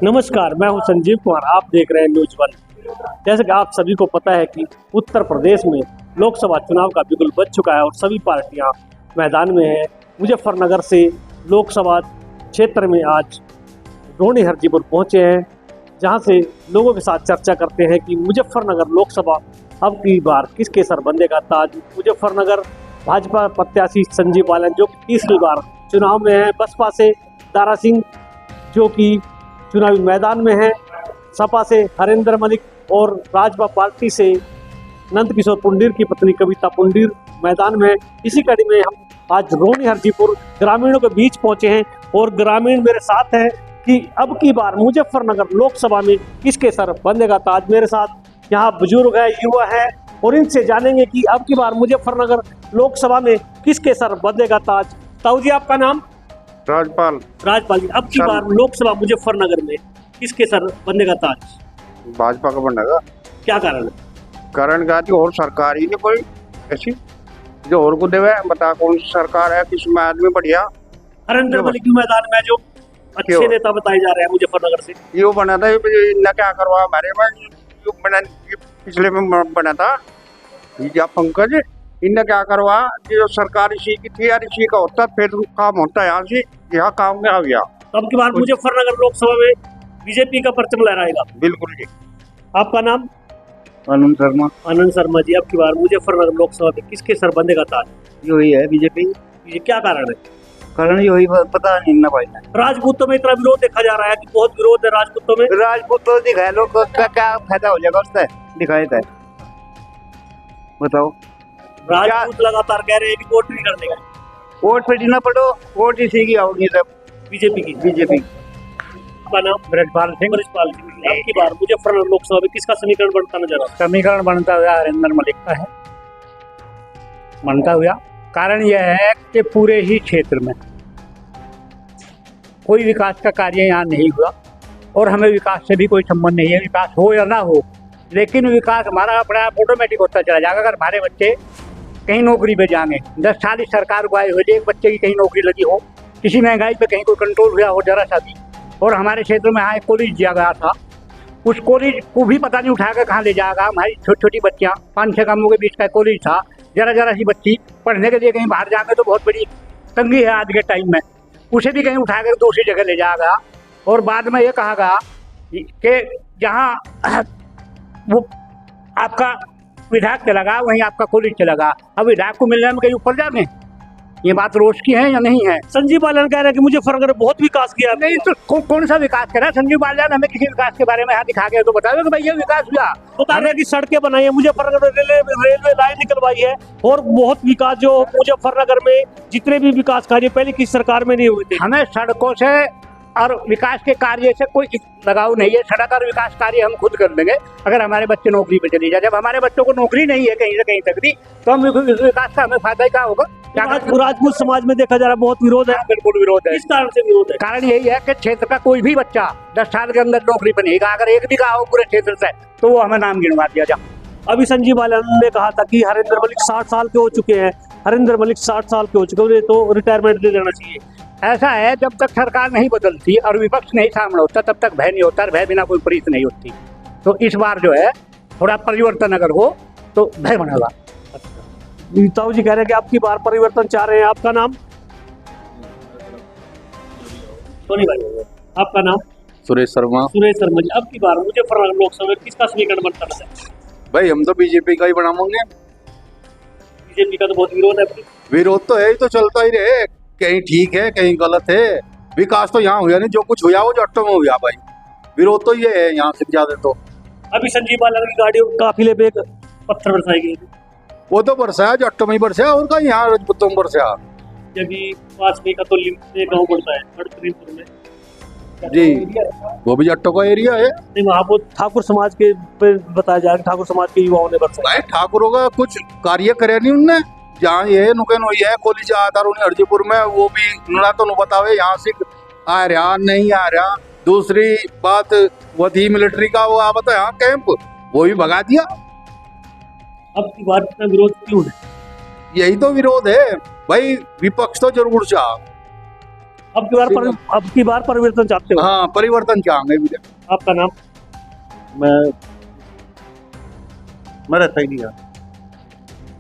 नमस्कार, मैं हूं संजीव कुमार। आप देख रहे हैं न्यूज वन। जैसे कि आप सभी को पता है कि उत्तर प्रदेश में लोकसभा चुनाव का बिगुल बज चुका है और सभी पार्टियां मैदान में हैं। मुजफ्फरनगर से लोकसभा क्षेत्र में आज रोहिणी हरजीपुर पहुंचे हैं, जहां से लोगों के साथ चर्चा करते हैं कि मुजफ्फरनगर लोकसभा अब की बार किसके सर बंधेगा ताज। मुजफ्फरनगर भाजपा प्रत्याशी संजीव बालन जो कि तीसरी बार चुनाव में है, बसपा से दारा सिंह जो कि चुनावी मैदान में है, सपा से हरिंदर मलिक और राजपा पार्टी से नंद किशोर पुंडीर की पत्नी कविता पुंडीर मैदान में है। इसी कड़ी में हम आज रोहिणी हरजीपुर ग्रामीणों के बीच पहुंचे हैं और ग्रामीण मेरे साथ हैं कि अब की बार मुजफ्फरनगर लोकसभा में किसके सर बंधेगा ताज। मेरे साथ यहाँ बुजुर्ग है, युवा है और इनसे जानेंगे कि अब की बार मुजफ्फरनगर लोकसभा में किसके सर बंधेगा ताज। ताऊ जी, आपका नाम? राजपाल। राजपाल जी, अब की बार लोकसभा मुजफ्फरनगर में किसके सर बंधेगा ताज? भाजपा का बनेगा। क्या कारण है? कारण का और सरकार ही नहीं कोई ऐसी जो और को देवे। बता कौन सी सरकार है, किसमें आदमी बढ़िया। हरिंदर मलिक के मैदान में जो अच्छे नेता बताए जा रहे हैं मुजफ्फरनगर से, यो बना था, इन्हें क्या करवा हमारे में यो बना, पिछले में बना था या पंकज, इन्हें क्या करवा जो सरकारी सीट की थी यार, इसी का होता फिर काम होता है। यहाँ से यहाँ काम में आ गया। अब की बार मुजफ्फरनगर लोकसभा में बीजेपी का परचम लहराएगा। बिल्कुल जी। आपका नाम? आनंद शर्मा। आनंद शर्मा जी, अब की बार मुजफ्फरनगर लोकसभा में किसके सर बंधेगा ताज? यही है बीजेपी। ये क्या कारण है? कारण यही पता नहीं ना भाई। राजपूतों में इतना विरोध देखा जा रहा है कि बहुत विरोध है राजपूतों में। राजपूत तो दिखाए लोग का क्या फायदा हो जाएगा उससे, दिखाए थे बताओ। राजपूत लगातार कह रहे हैं कि वोट नहीं करने का। वोट पे ना पड़ो, वोट इसी की आओगी सब बीजेपी की। बीजेपी। आपका नाम? ब्रजपाल सिंह। ब्रजपाल सिंह, अब की बार मुजफ्फरनगर लोकसभा में किसका समीकरण बनता नजर आ रहा है? समीकरण बनता हुआ हरिंदर मलिक का है, बनता हुआ। कारण यह है कि पूरे ही क्षेत्र में कोई विकास का कार्य यहाँ नहीं हुआ और हमें विकास से भी कोई संबंध नहीं है। विकास हो या ना हो, लेकिन विकास हमारा अपने आप ऑटोमेटिक होता चला जाएगा। अगर हमारे बच्चे कहीं नौकरी पे जाएंगे, 10 साल इस सरकार को आए हुए, एक बच्चे की कहीं नौकरी लगी हो, किसी महंगाई पे कहीं कोई कंट्रोल हुआ हो जरा सा भी। और हमारे क्षेत्र में यहाँ एक कॉलेज दिया गया था, उस कॉलेज को भी पता नहीं उठा कर कहाँ ले जाएगा। हमारी छोटी छोटी बच्चियाँ, 5-6 गांवों के बीच का कॉलेज था, जरा सी बच्ची पढ़ने के लिए कहीं बाहर जाएंगे तो बहुत बड़ी तंगी है आज के टाइम में, उसे भी कहीं उठा कर दूसरी जगह ले जाएगा। और बाद में ये कहा गया कि जहाँ वो आपका विधायक चला गया वहीं आपका कॉलेज चला गया। अब विधायक को मिलने में कहीं ऊपर जाने, ये बात रोज की है या नहीं है? संजीव बालन कह रहे हैं कि मुजफ्फरनगर में बहुत विकास किया। नहीं तो कौन सा विकास करा संजीव बालन? हमें किसी विकास के बारे में यहाँ दिखा गया तो बताओ कि भाई ये विकास हुआ। बता रहे हैं कि सड़कें बनाई है मुजफ्फरनगर में, रेलवे लाइन निकलवाई है और बहुत विकास जो मुजफ्फरनगर में जितने भी विकास कार्य पहले की सरकार में नहीं हुए थे। हमें सड़कों से और विकास के कार्य से कोई लगाव नहीं है। सड़क और विकास कार्य हम खुद कर देंगे अगर हमारे बच्चे नौकरी पे चले जाए। जब हमारे बच्चों को नौकरी नहीं है कहीं से कहीं तक भी, तो हम विकास का हमें फायदा क्या होगा? राजपूत समाज में देखा जा रहा है बहुत विरोध है। बिल्कुल विरोध है। इस कारण से विरोध है। कारण यही है कि क्षेत्र का कोई भी बच्चा 10 साल के अंदर नौकरी पे नहीं, अगर एक भी कहा हो पूरे क्षेत्र से तो वो हमें नाम गिनवा दिया जाए। अभी संजीव बालन ने कहा था कि हरिंदर मलिक 60 साल के हो चुके हैं, हरिंदर मलिक 60 साल के हो चुके हैं तो रिटायरमेंट दे देना चाहिए। ऐसा है, जब तक सरकार नहीं बदलती और विपक्ष नहीं सामने होता तब तक भय नहीं होता, और भय बिना कोई प्रीत नहीं होती। तो इस बार जो है थोड़ा परिवर्तन अगर हो तो भय बनेगा। ताऊ जी कह रहे हैं कि आपकी बार परिवर्तन चाह रहे हैं। आपका नाम? सोनी भाई। आपका नाम? सुरेश शर्मा। सुरेश शर्मा जी, अब की बार मुजफ्फरनगर लोकसभा में किसका समीकरण बनता है? भाई हम तो बीजेपी का ही बनाएंगे। बीजेपी का तो बहुत विरोध है। विरोध तो है ही, तो चलता ही रहे, कहीं ठीक है कहीं गलत है। विकास तो यहाँ हुआ नहीं, जो कुछ हुआ वो जट्टों में हुआ भाई। विरोध तो ये है यहाँ से ज्यादा। तो अभी संजीव बालन की गाड़ियों काफिले पे पत्थर बरसाए गए, वो तो बरसाया, जट्टों में ही बरसाया और कहीं यहाँ राजपूतों में बरसाया। जबकि वाजपेयी का तो गाँव पड़ता है हरप्रीतपुर में जी, वो भी जट्टों का एरिया है। नहीं, वहाँ वो ठाकुर समाज के बताया जा रहा है, ठाकुर समाज के युवाओं ने बरसाया। भाई ठाकुरों का कुछ कार्य करे नहीं उनने। जहाँ ये नुकन हुई है कॉलेज आधार हरजीपुर में, वो भी नुना तो नहीं बतावे यहाँ से आ रहा नहीं आ रहा। दूसरी बात वो थी मिलिट्री का, वो आप यहाँ कैंप वो भी भगा दिया। अब की बार इतना विरोध क्यों है? यही तो विरोध है भाई। विपक्ष तो जरूर चाह अब की बार परिवर्तन चाहते हो? हाँ, परिवर्तन चाहेंगे भी। आपका नाम? मैं रहता ही नहीं है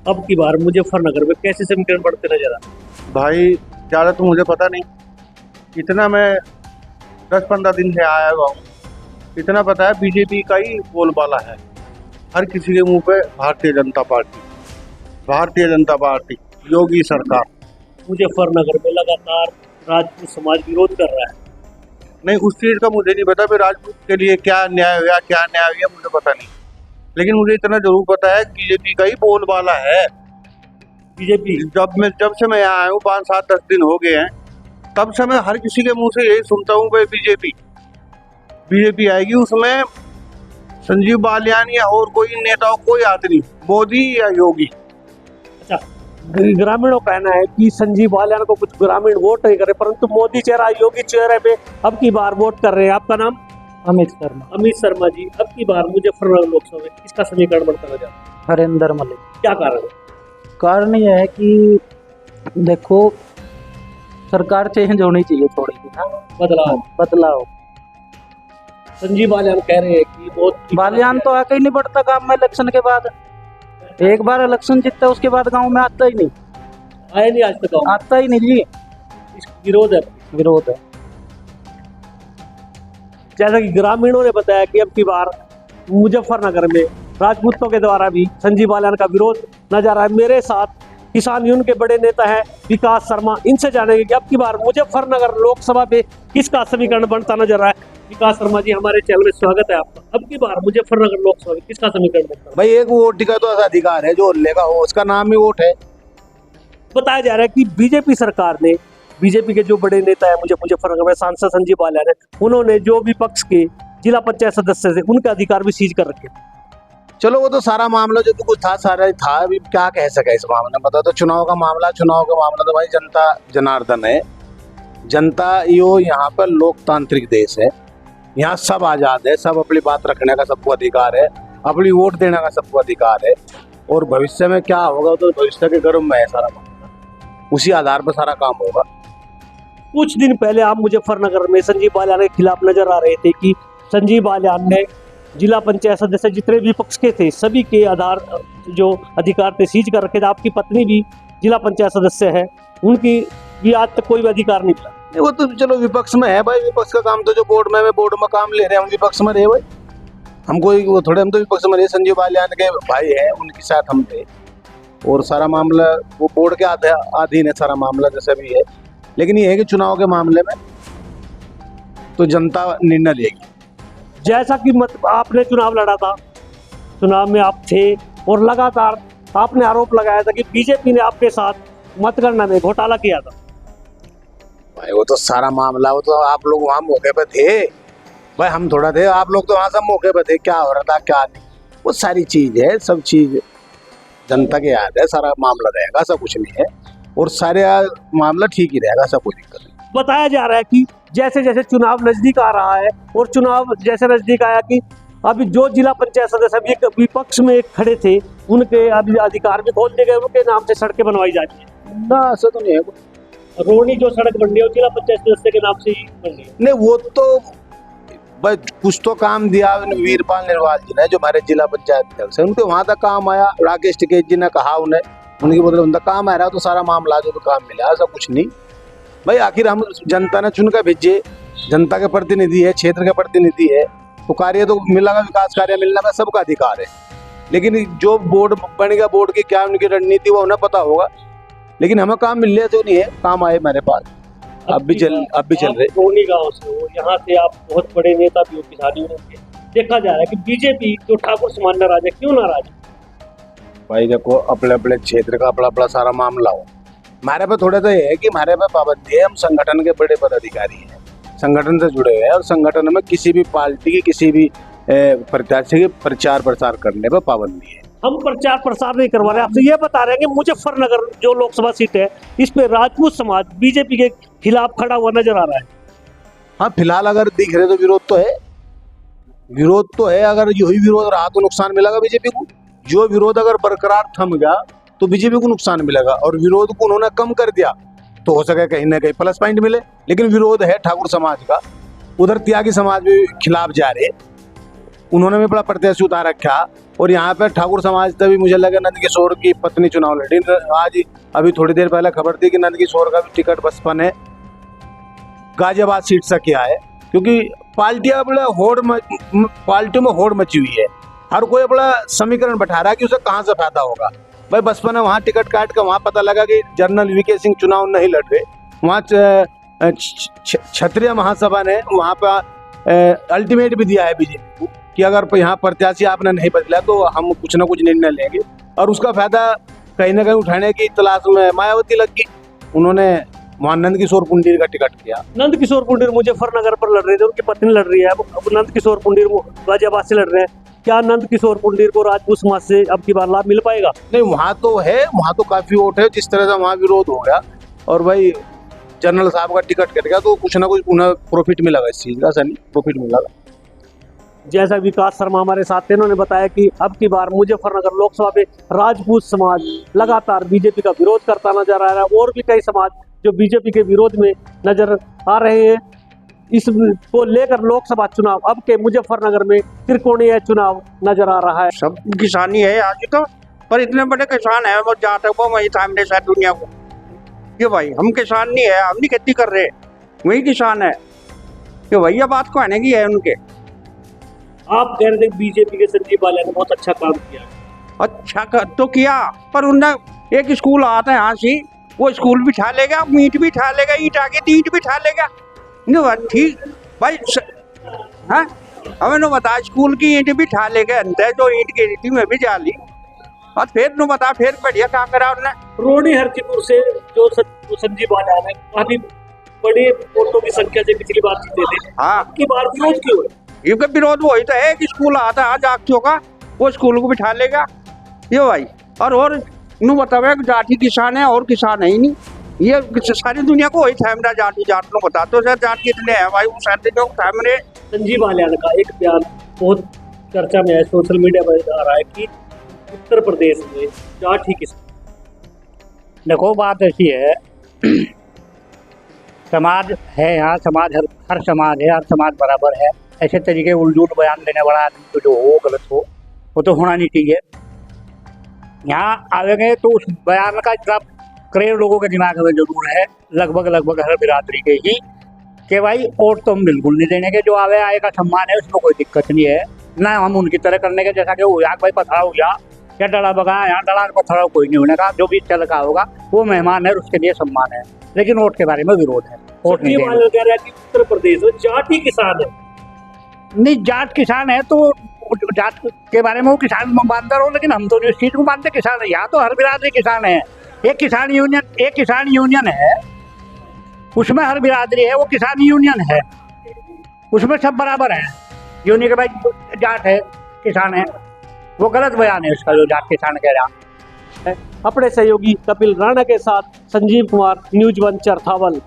अब की बार मुजफ्फरनगर में कैसे समीकरण बढ़ते नजर आ रहे हैं? भाई। ज़्यादा तो मुझे पता नहीं, इतना मैं 10-15 दिन से आया हुआ हूँ, इतना पता है बीजेपी का ही बोलबाला है हर किसी के मुंह पे। भारतीय जनता पार्टी, भारतीय जनता पार्टी, योगी सरकार। मुजफ्फरनगर में लगातार राजपूत समाज विरोध कर रहा है। नहीं, उस चीज़ का मुझे नहीं पता फिर राजपूत के लिए क्या न्याय हुआ क्या न्याय हुआ मुझे पता नहीं, लेकिन मुझे इतना जरूर पता है बीजेपी का ही बोलबाला है। बीजेपी जब से मैं यहाँ आया हूँ 5-7-10 दिन हो गए हैं, तब से मैं हर किसी के मुंह से यही सुनता हूँ भाई बीजेपी आएगी, उसमें संजीव बालियान या और कोई नेता कोई हाथ नहीं, मोदी या योगी। अच्छा, ग्रामीणों का कहना है कि संजीव बालियान को कुछ ग्रामीण वोट नहीं करे, परंतु मोदी चेहरा योगी चेहरे पे अब की बार वोट कर रहे हैं। आपका नाम? अमित शर्मा। अमित शर्मा जी, अब की बार मुजफ्फरनगर लोकसभा में किसका समीकरण बढ़ता नजर आ रहा है? हरेंद्र मलिक। क्या कारण है? कारण यह है कि देखो, सरकार चेंज होनी चाहिए थोड़ी सी ना, बदलाव। संजीव बालियान कह रहे हैं कि बहुत बालियान तो आके ही नहीं बढ़ता गांव में इलेक्शन के बाद। एक बार इलेक्शन जीतता है उसके बाद गांव में आता ही नहीं, आए नहीं आज तक गाँव में। आता ही नहीं जी। इसका विरोध है। जैसा कि ग्रामीणों ने बताया कि अब की बार मुजफ्फरनगर में राजपूतों के द्वारा भी संजीव बालियान का विरोध नजर आ रहा है। मेरे साथ किसान यूनियन के बड़े नेता है विकास शर्मा, इनसे जानेंगे कि अब की बार मुजफ्फरनगर लोकसभा पे किसका समीकरण बनता नजर आ रहा है। विकास शर्मा जी, हमारे चैनल में स्वागत है आपका। अब की बार मुजफ्फरनगर लोकसभा में किसका समीकरण बनता है? भाई, एक वोट का तो ऐसा अधिकार है जो लेगा हो, उसका नाम ही वोट है। बताया जा रहा है कि बीजेपी सरकार ने, बीजेपी के जो बड़े नेता है मुजफ्फरनगर में सांसद संजीव बालियान है, उन्होंने जो विपक्ष के जिला पंचायत सदस्य थे उनके अधिकार भी सीज कर रखे। चलो, वो तो सारा मामला जो कुछ था सारा था, अभी क्या कह सके इस मामले में। बता तो चुनाव का मामला तो भाई जनता जनार्दन है। जनता यो यहाँ पर लोकतांत्रिक देश है, यहाँ सब आजाद है, सब अपनी बात रखने का सबको अधिकार है, अपनी वोट देने का सबको अधिकार है। और भविष्य में क्या होगा तो भविष्य के गर्भ में है सारा मामला, उसी आधार पर सारा काम होगा। कुछ दिन पहले आप मुजफ्फरनगर में संजीव बालियान के खिलाफ नजर आ रहे थे कि संजीव बालियान ने जिला पंचायत सदस्य जितने विपक्ष के थे सभी के आधार जो अधिकार थे सीज कर रखे थे। आपकी पत्नी भी जिला पंचायत सदस्य है, उनकी भी आज तक कोई भी अधिकार नहीं मिला। वो तो चलो विपक्ष में है भाई, विपक्ष का काम तो जो बोर्ड में काम ले रहे हैं, हम विपक्ष में रहे भाई। हम तो विपक्ष में रहे। संजीव बालियान के भाई है, उनके साथ हम थे, और सारा मामला वो बोर्ड के अधीन है सारा मामला जैसा भी है। लेकिन ये है कि चुनाव के मामले में तो जनता निर्णय लेगी। जैसा कि आपने चुनाव लड़ा था, चुनाव में आप थे और लगातार आपने आरोप लगाया था कि बीजेपी ने आपके साथ मतगणना में घोटाला किया था। भाई, वो तो सारा मामला, वो तो आप लोग वहाँ मौके पे थे भाई, हम थोड़ा थे। आप लोग तो वहाँ सब मौके पे थे, क्या हो रहा था क्या नहीं, वो सारी चीज है, सब चीज जनता के याद है। सारा मामला रहेगा, सब कुछ नहीं है, और सारे मामला ठीक ही रहेगा, सब कोई दिक्कत नहीं। बताया जा रहा है कि जैसे जैसे चुनाव नजदीक आ रहा है और चुनाव जैसे नजदीक आया कि अभी जो जिला पंचायत सदस्य अभी विपक्ष में खड़े थे उनके अभी अधिकार भी खोल दिए गए, उनके नाम से सड़कें बनवाई जा रही है ना। ऐसा तो नहीं है, रोहनी जो सड़क बन रही है वो जिला पंचायत सदस्य के नाम से ही बन रही है। नहीं, वो तो भाई कुछ तो काम दिया वीरपाल निर्वाल जी ने, जो हमारे जिला पंचायत अध्यक्ष है, उनके वहां तक काम आया। राकेश टिकैत जी ने कहा उन्हें, उनकी बदले उनका काम आ रहा, तो सारा मामला जो तो काम मिला, ऐसा कुछ नहीं भाई। आखिर हम जनता ने चुनकर भेजे, जनता के प्रतिनिधि है, क्षेत्र के प्रतिनिधि है, तो कार्य तो मिलेगा, विकास कार्य मिलने का सबका अधिकार है। लेकिन जो बोर्ड बनेगा, बोर्ड की क्या उनकी रणनीति वो उन्हें पता होगा, लेकिन हमें काम मिल रहा तो नहीं है, काम आए हमारे पास, अब भी चल रहे। रोहनी गाँव से हो, यहाँ से आप बहुत बड़े नेता भी हो किसान यूनियन के। देखा जा रहा है कि बीजेपी जो ठाकुर समाज नाराज है, क्यों नाराज है? भाई देखो, अपने अपने क्षेत्र का अपना सारा मामला हो। हमारे पे थोड़ा तो ये है कि हमारे पे पाबंदी है, हम संगठन के बड़े पदाधिकारी हैं, संगठन से जुड़े हुए हैं, और संगठन में किसी भी पार्टी की किसी भी प्रत्याशी के प्रचार प्रसार करने पर पाबंदी है। हम प्रचार प्रसार नहीं करवा रहे, आपसे ये बता रहे हैं कि मुजफ्फरनगर जो लोकसभा सीट है इस पे राजपूत समाज बीजेपी के खिलाफ खड़ा हुआ नजर आ रहा है। हाँ, फिलहाल अगर दिख रहे तो विरोध तो है। अगर यही विरोध रहा तो नुकसान मिलेगा बीजेपी को। जो विरोध अगर बरकरार थम गया तो बीजेपी को नुकसान मिलेगा, और विरोध को उन्होंने कम कर दिया तो हो सके कहीं ना कहीं प्लस पॉइंट मिले। लेकिन विरोध है ठाकुर समाज का, उधर त्यागी समाज भी खिलाफ जा रहे, उन्होंने भी बड़ा प्रत्याशी उतार रखा। और यहाँ पे ठाकुर समाज तभी मुझे लगा नंद किशोर की पत्नी चुनाव लड़ी। आज अभी थोड़ी देर पहले खबर थी कि नंद किशोर का भी टिकट बसपा ने गाजियाबाद सीट से किया है, क्योंकि पार्टियां बड़ा पार्टियों में होड़ मची हुई है। हर कोई बड़ा समीकरण बैठा रहा है कि उसे कहाँ से फायदा होगा। भाई बसपा ने वहाँ टिकट काट कर वहाँ पता लगा कि जनरल वीके सिंह चुनाव नहीं लड़ रहे, वहाँ क्षत्रिय महासभा ने वहाँ पर अल्टीमेट भी दिया है बीजेपी को कि अगर यहाँ प्रत्याशी आपने नहीं बदला तो हम कुछ ना कुछ निर्णय लेंगे। और उसका फायदा कहीं ना कहीं उठाने की तलाश में मायावती लग गई, उन्होंने वहाँ नंद किशोर पुंडीर का टिकट किया। नंद किशोर पुंडीर मुजफ्फरनगर पर लड़ रहे थे, उनकी पत्नी लड़ रही है। अब नंद किशोर पुंडीर वो गाजियाबाद से लड़ रहे हैं। क्या नंद किशोर पुंडीर को राजपूत समाज से अब की बार लाभ मिल पाएगा? नहीं, वहाँ तो है, वहाँ तो काफी वोट है। जिस तरह से वहाँ विरोध हो गया और भाई जनरल साहब का टिकट कट गया तो कुछ ना कुछ उन्हें प्रॉफिट मिलेगा, इस चीज का ऐसा नहीं प्रॉफिट मिलेगा। जैसा विकास शर्मा हमारे साथ थे, उन्होंने बताया कि अब की बार मुजफ्फरनगर लोकसभा में राजपूत समाज लगातार बीजेपी का विरोध करता नजर आ रहा है और भी कई समाज जो बीजेपी के विरोध में नजर आ रहे हैं। इसको लेकर लोकसभा चुनाव अब के मुजफ्फरनगर में त्रिकोणीय चुनाव नजर आ रहा है। सब किसानी है आज तो, पर इतने बड़े किसान है वो जाते वो वही सामने से दुनिया को कि भाई हम किसान नहीं है, हम नहीं खेती कर रहे, वही किसान है कि भैया बात को आने की है उनके। आप कह रहे थे बीजेपी के संजीव बालिया ने बहुत अच्छा काम किया। अच्छा तो किया, पर उनने एक स्कूल आता है यहाँ से, वो स्कूल भी ठा लेगा, मीट भी ठा लेगा, ईट आगे ईट भी ठा लेगा। ठीक भाई हाँ, हमें नो बता स्कूल की ईंट भी ठा लेगा अंदर, जो ईंट की रीति में भी जा ली। और फिर नो बता फिर बढ़िया क्या करा उन्होंने। रोडी हरकीपुर से जो संजीव बालिया ने काफी बड़ी वोटों की संख्या से पिछली बार जीते थे, हाँ आपकी बार विरोध क्यों है? ये विरोध वही तो है कि स्कूल आता है आज आग का, वो स्कूल को बिठा लेगा ये भाई। और नु बतावे जाति किसान है और किसान है ही नहीं, ये सारी दुनिया को वही था मेरा जाति जाट नो बता तो सर जाट कितने हैं भाई, वो सारे जो था मेरे। संजीव बालिया का एक बयान बहुत चर्चा में है, सोशल मीडिया पर आ रहा है कि उत्तर प्रदेश में जाट ही किसान। देखो बात ऐसी है, समाज है यहाँ, समाज हर समाज है, हर समाज बराबर है। ऐसे तरीके उलझूल बयान देने वाला आदमी तो जो हो गलत हो वो तो होना नहीं चाहिए। यहाँ आवेंगे तो उस बयान का इतना करोड़ लोगों के दिमाग में जरूर है, लगभग हर बिरादरी के ही, कि भाई वोट तो हम बिल्कुल नहीं देने के, जो आवे आएगा सम्मान है, उसमें कोई दिक्कत नहीं है ना। हम उनकी तरह करने के जैसा कि वो यहाँ भाई पथरा हो गया या डला बगा, यहाँ डला पथरा कोई नहीं होने का, जो भी चल का होगा वो मेहमान है, उसके लिए सम्मान है। लेकिन वोट के बारे में विरोध है। वोट नहीं कह रहा है कि उत्तर प्रदेश में जाट ही किसान है। नहीं, जाट किसान है तो जाट के बारे में वो किसान मानता रहो, लेकिन हम तो जो इस चीज को मानते किसान है। यहाँ तो हर बिरादरी किसान है। एक किसान यूनियन है, उसमें हर बिरादरी है, वो किसान यूनियन है, उसमें सब बराबर है। यूनियन के भाई जाट है किसान है, वो गलत बयान है उसका जो जाट किसान कह रहा है। अपने सहयोगी कपिल राणा के साथ संजीव कुमार, न्यूज़ 1 चरथावल।